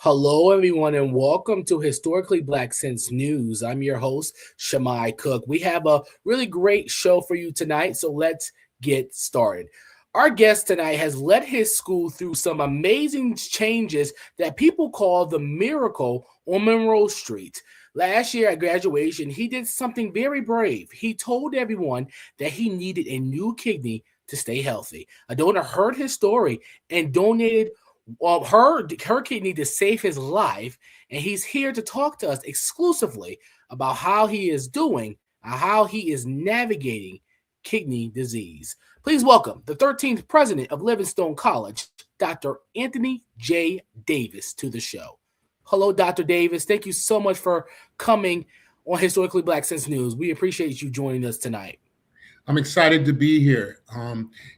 Hello, everyone, and welcome to Historically Black Sense News. I'm your host, Shamai Cook. We have a really great show for you tonight, so let's get started. Our guest tonight has led his school through some amazing changes that people call the miracle on Monroe Street. Last year at graduation, he did something very brave. He told everyone that he needed a new kidney to stay healthy. A donor heard his story and donated her kidney to save his life, and he's here to talk to us exclusively about how he is doing and how he is navigating kidney disease. Please welcome the 13th president of Livingstone College, Dr. Anthony J. Davis, to the show. Hello, Dr. Davis. Thank you so much for coming on Historically Black Sense News. We appreciate you joining us tonight. I'm excited to be here.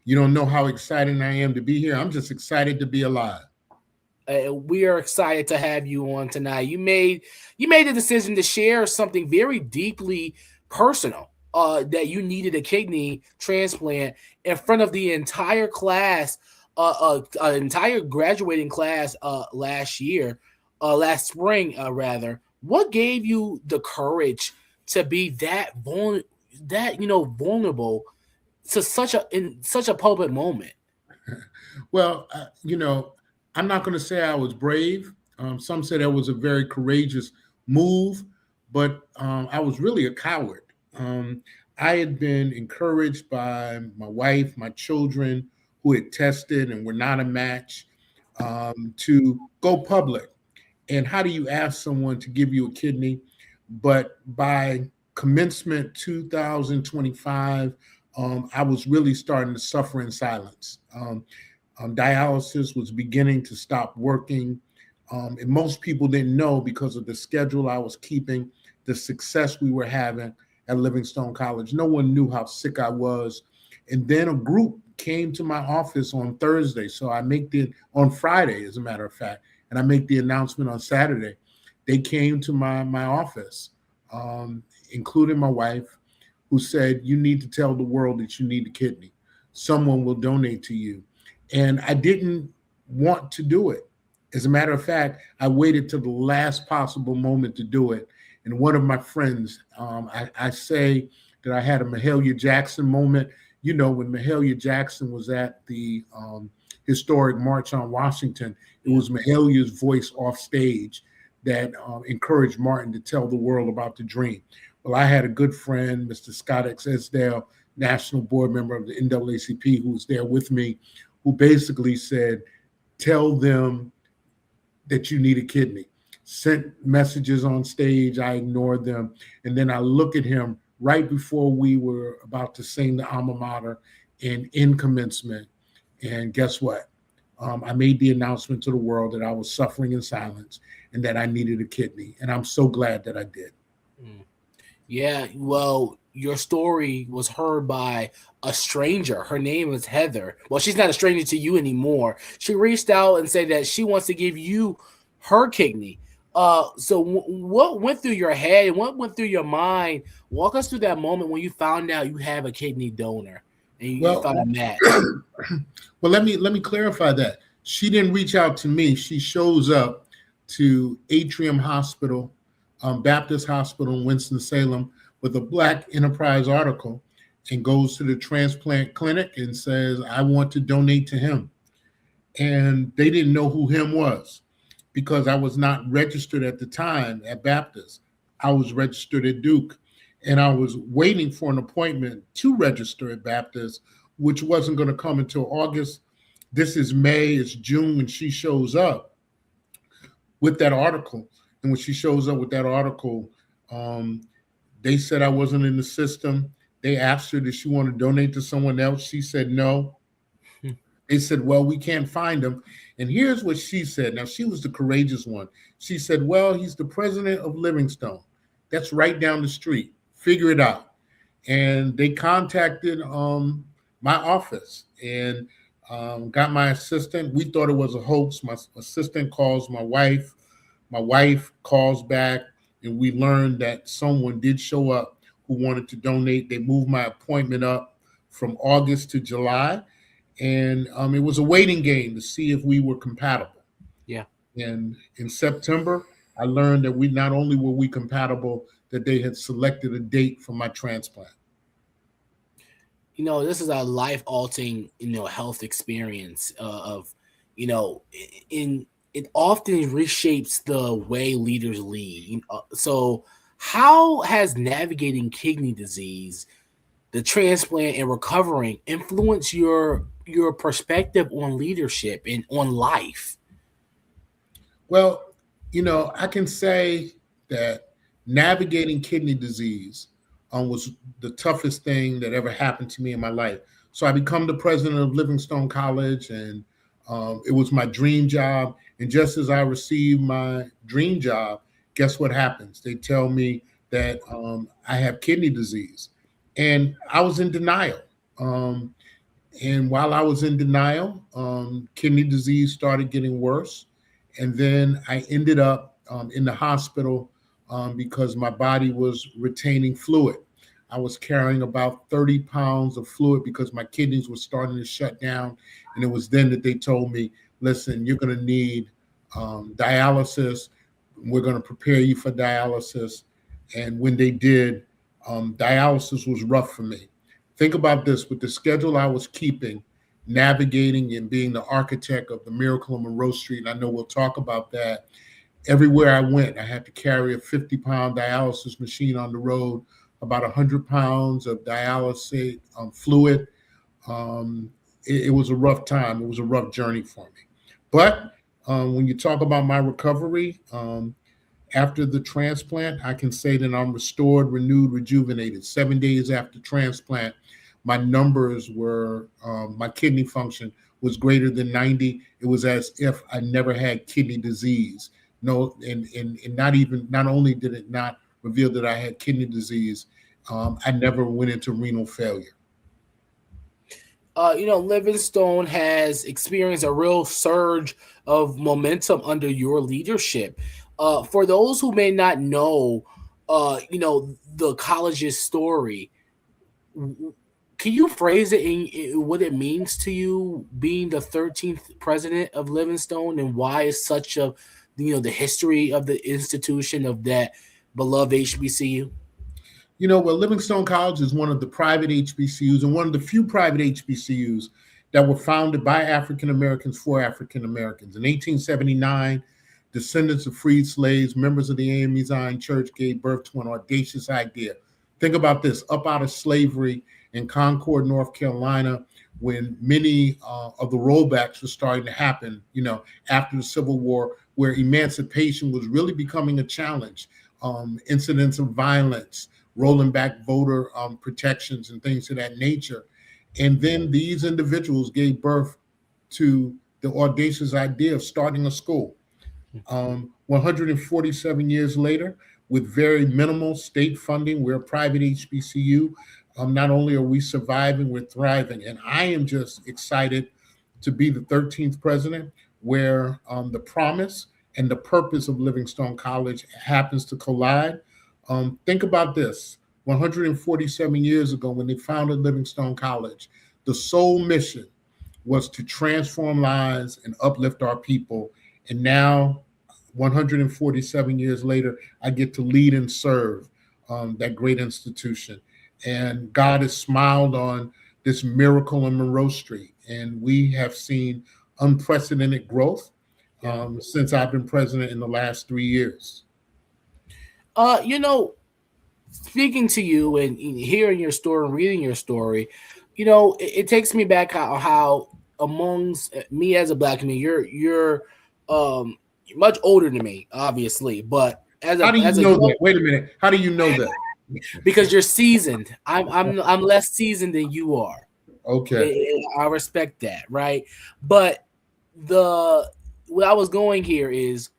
You don't know how excited I am to be here. I'm just excited to be alive. We are excited to have you on tonight. You made the decision to share something very deeply personal, that you needed a kidney transplant in front of the entire class, entire graduating class last spring rather. What gave you the courage to be that vulnerable to such a public moment? Well, I'm not going to say I was brave. Some say that was a very courageous move, but I was really a coward. I had been encouraged by my wife, my children, who had tested and were not a match, to go public. And how do you ask someone to give you a kidney? But by commencement 2025, I was really starting to suffer in silence. Dialysis was beginning to stop working. And most people didn't know because of the schedule I was keeping, the success we were having at Livingstone College. No one knew how sick I was. And then a group came to my office on Thursday. So on Friday, as a matter of fact, and I make the announcement on Saturday. They came to my office, including my wife, who said, "You need to tell the world that you need a kidney. Someone will donate to you." And I didn't want to do it. As a matter of fact, I waited till the last possible moment to do it. And one of my friends, I say that I had a Mahalia Jackson moment. You know, when Mahalia Jackson was at the historic March on Washington, it was Mahalia's voice off stage that encouraged Martin to tell the world about the dream. Well, I had a good friend, Mr. Scott X. Esdale, national board member of the NAACP, who was there with me, who basically said, "Tell them that you need a kidney." Sent messages on stage, I ignored them. And then I look at him right before we were about to sing the alma mater and in commencement. And guess what? I made the announcement to the world that I was suffering in silence and that I needed a kidney. And I'm so glad that I did. Yeah, well, your story was heard by a stranger. Her name is Heather. Well, she's not a stranger to you anymore. She reached out and said that she wants to give you her kidney. What went through your head and what went through your mind? Walk us through that moment when you found out you have a kidney donor and you found a match. Well, let me clarify that. She didn't reach out to me. She shows up to Atrium Hospital, Baptist Hospital in Winston-Salem, with a Black Enterprise article and goes to the transplant clinic and says, "I want to donate to him." And they didn't know who him was because I was not registered at the time at Baptist. I was registered at Duke, and I was waiting for an appointment to register at Baptist, which wasn't going to come until August. This is May, it's June when she shows up with that article. And when she shows up with that article, they said I wasn't in the system. They asked her, did she want to donate to someone else? She said no. They said, well, we can't find him. And here's what she said. Now, she was the courageous one. She said, well, he's the president of Livingstone. That's right down the street. Figure it out. And they contacted my office and got my assistant. We thought it was a hoax. My assistant calls my wife. My wife calls back, and we learned that someone did show up who wanted to donate. They moved my appointment up from August to July. And it was a waiting game to see if we were compatible. Yeah. And in September, I learned that we not only were we compatible, that they had selected a date for my transplant. This is a life altering, health experience of, in it often reshapes the way leaders lead. So, how has navigating kidney disease, the transplant, and recovering influence your perspective on leadership and on life? Well, I can say that navigating kidney disease was the toughest thing that ever happened to me in my life. So I become the president of Livingstone College, and it was my dream job. And just as I received my dream job, guess what happens? They tell me that I have kidney disease, and I was in denial. Um, and while I was in denial, kidney disease started getting worse. And then I ended up in the hospital because my body was retaining fluid. I was carrying about 30 pounds of fluid because my kidneys were starting to shut down. And it was then that they told me, listen, you're going to need dialysis. We're going to prepare you for dialysis. And when they did, dialysis was rough for me. Think about this: with the schedule I was keeping, navigating and being the architect of the Miracle on Monroe Street, and I know we'll talk about that. Everywhere I went, I had to carry a 50-pound dialysis machine on the road, about 100 pounds of dialysis fluid. It was a rough time. It was a rough journey for me. But when you talk about my recovery, after the transplant, I can say that I'm restored, renewed, rejuvenated. 7 days after transplant, my numbers were, my kidney function was greater than 90. It was as if I never had kidney disease. No, and not only did it not reveal that I had kidney disease, I never went into renal failure. Livingstone has experienced a real surge of momentum under your leadership. For those who may not know, the college's story, can you phrase it in what it means to you being the 13th president of Livingstone, and why is such a, the history of the institution of that beloved HBCU? Well, Livingstone College is one of the private HBCUs and one of the few private HBCUs that were founded by African Americans for African Americans. In 1879, descendants of freed slaves, members of the AME Zion Church, gave birth to an audacious idea. Think about this: up out of slavery in Concord, North Carolina, when many of the rollbacks were starting to happen, after the Civil War, where emancipation was really becoming a challenge. Incidents of violence, rolling back voter protections and things of that nature. And then these individuals gave birth to the audacious idea of starting a school. 147 years later, with very minimal state funding, we're a private HBCU. Not only are we surviving, we're thriving. And I am just excited to be the 13th president, where the promise and the purpose of Livingstone College happens to collide. Think about this: 147 years ago, when they founded Livingstone College, the sole mission was to transform lives and uplift our people. And now, 147 years later, I get to lead and serve that great institution. And God has smiled on this miracle on Monroe Street. And we have seen unprecedented growth since I've been president in the last 3 years. Uh, you know, Speaking to you and hearing your story and reading your story, it takes me back how amongst me as a black man, um much older than me, obviously, but How do you as a know young, that? Wait a minute. How do you know that? because you're seasoned. I'm less seasoned than you are. Okay. I respect that, right? But the what I was going here is,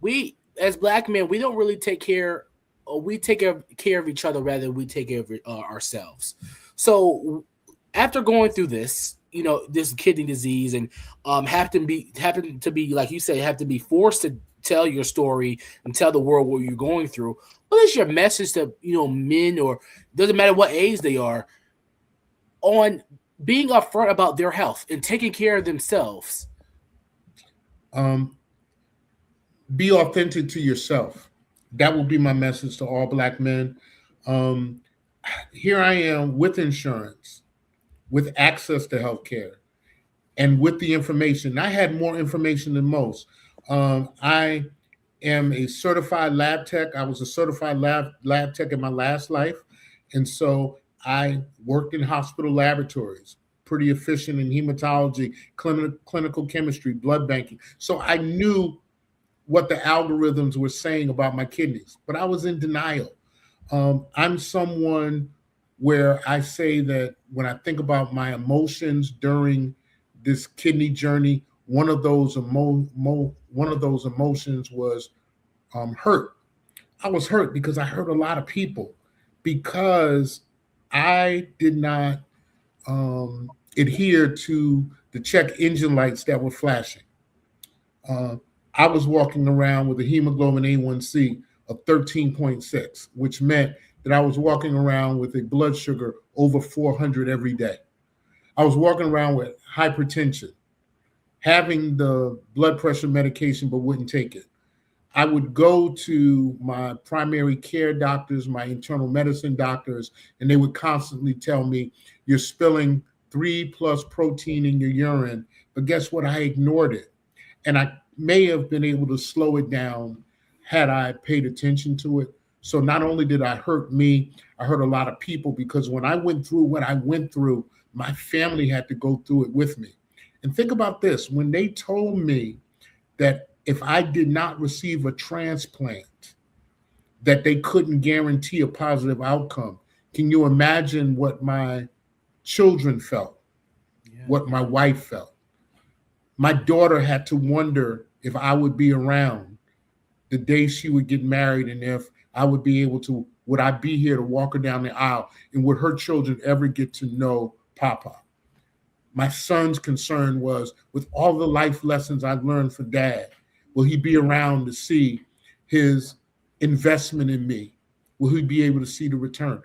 we as black men, we don't really take care, or we take care of each other rather than we take care of ourselves. So after going through this, this kidney disease, and happen to be, like you say, have to be forced to tell your story and tell the world what you're going through. What is your message to men, or doesn't matter what age they are, on being upfront about their health and taking care of themselves? Um, Be authentic to yourself. That will be my message to all Black men. Um, Here I am with insurance, with access to health care, and with the information. I had more information than most. I am a certified lab tech. I was a certified lab tech in my last life, and so I worked in hospital laboratories, pretty efficient in hematology, clinical chemistry, blood banking. So I knew what the algorithms were saying about my kidneys, but I was in denial. I'm someone where I say that when I think about my emotions during this kidney journey, one of those emotions was hurt. I was hurt because I hurt a lot of people because I did not adhere to the check engine lights that were flashing. Uh, I was walking around with a hemoglobin A1C of 13.6, which meant that I was walking around with a blood sugar over 400 every day. I was walking around with hypertension, having the blood pressure medication, but wouldn't take it. I would go to my primary care doctors, my internal medicine doctors, and they would constantly tell me, you're spilling 3+ protein in your urine. But guess what? I ignored it. And I may have been able to slow it down had I paid attention to it. So not only did I hurt me, I hurt a lot of people because when I went through what I went through, my family had to go through it with me. And think about this, when they told me that if I did not receive a transplant, that they couldn't guarantee a positive outcome. Can you imagine what my children felt, Yeah. what my wife felt? My daughter had to wonder if I would be around the day she would get married and if I would be able to, would I be here to walk her down the aisle and would her children ever get to know Papa? My son's concern was, with all the life lessons I've learned from dad, will he be around to see his investment in me? Will he be able to see the return?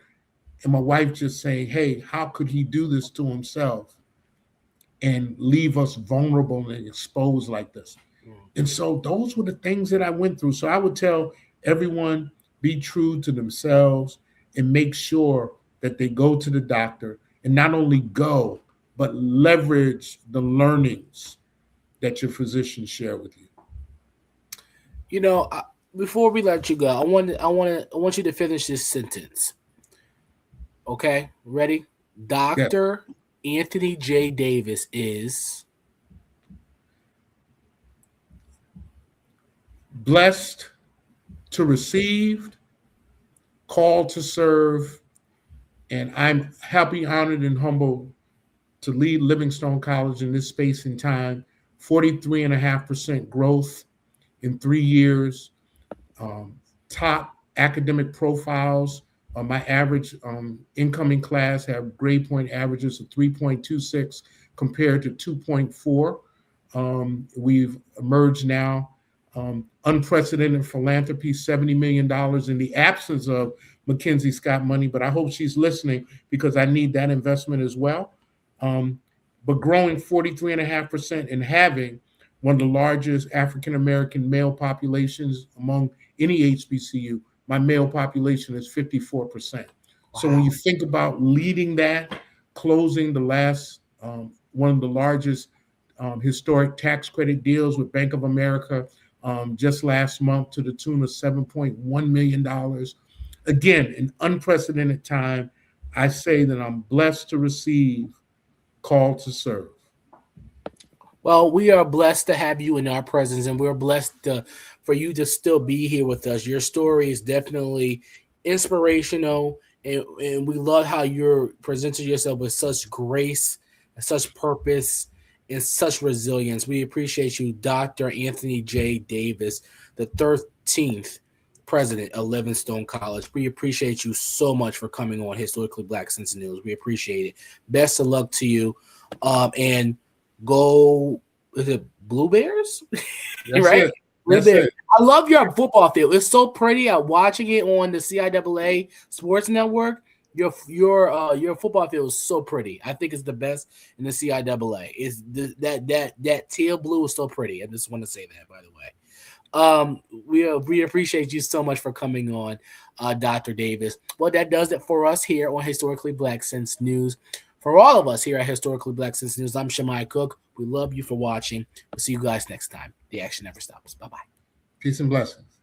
And my wife just saying, hey, how could he do this to himself and leave us vulnerable and exposed like this? And so those were the things that I went through. So I would tell everyone, be true to themselves and make sure that they go to the doctor and not only go, but leverage the learnings that your physicians share with you. You know, before we let you go, I want you to finish this sentence. Okay, ready? Yeah. Dr. Anthony J. Davis is. Blessed to receive, called to serve, and I'm happy, honored, and humbled to lead Livingstone College in this space and time. 43.5% growth in 3 years. um, Top academic profiles. My average incoming class have grade point averages of 3.26 compared to 2.4. We've emerged now. Unprecedented philanthropy, $70 million in the absence of Mackenzie Scott money, but I hope she's listening because I need that investment as well. Um, but growing 43.5% and having one of the largest African American male populations among any HBCU. My male population is 54%. So when Wow. you think about leading that, closing the last one of the largest historic tax credit deals with Bank of America just last month to the tune of $7.1 million. Again, an unprecedented time. I say that I'm blessed to receive, called to serve. Well, we are blessed to have you in our presence, and we're blessed for you to still be here with us. Your story is definitely inspirational, and we love how you're presenting yourself with such grace and such purpose and such resilience. We appreciate you, Dr. Anthony J. Davis, the 13th president of Livingstone College. We appreciate you so much for coming on Historically Black Sense News. We appreciate it. Best of luck to you. And go, is it Blue Bears? That's Right? it. Blue That's Bears. it. I love your football field. It's so pretty. I'm watching it on the CIAA Sports Network. Your football field is so pretty. I think it's the best in the CIAA. It's that teal blue is so pretty. I just want to say that, by the way. We appreciate you so much for coming on, Dr. Davis. Well, that does it for us here on Historically Black Sense News. For all of us here at Historically Black Sense News, I'm Shamai Cook. We love you for watching. We'll see you guys next time. The action never stops. Bye bye. Peace and blessings.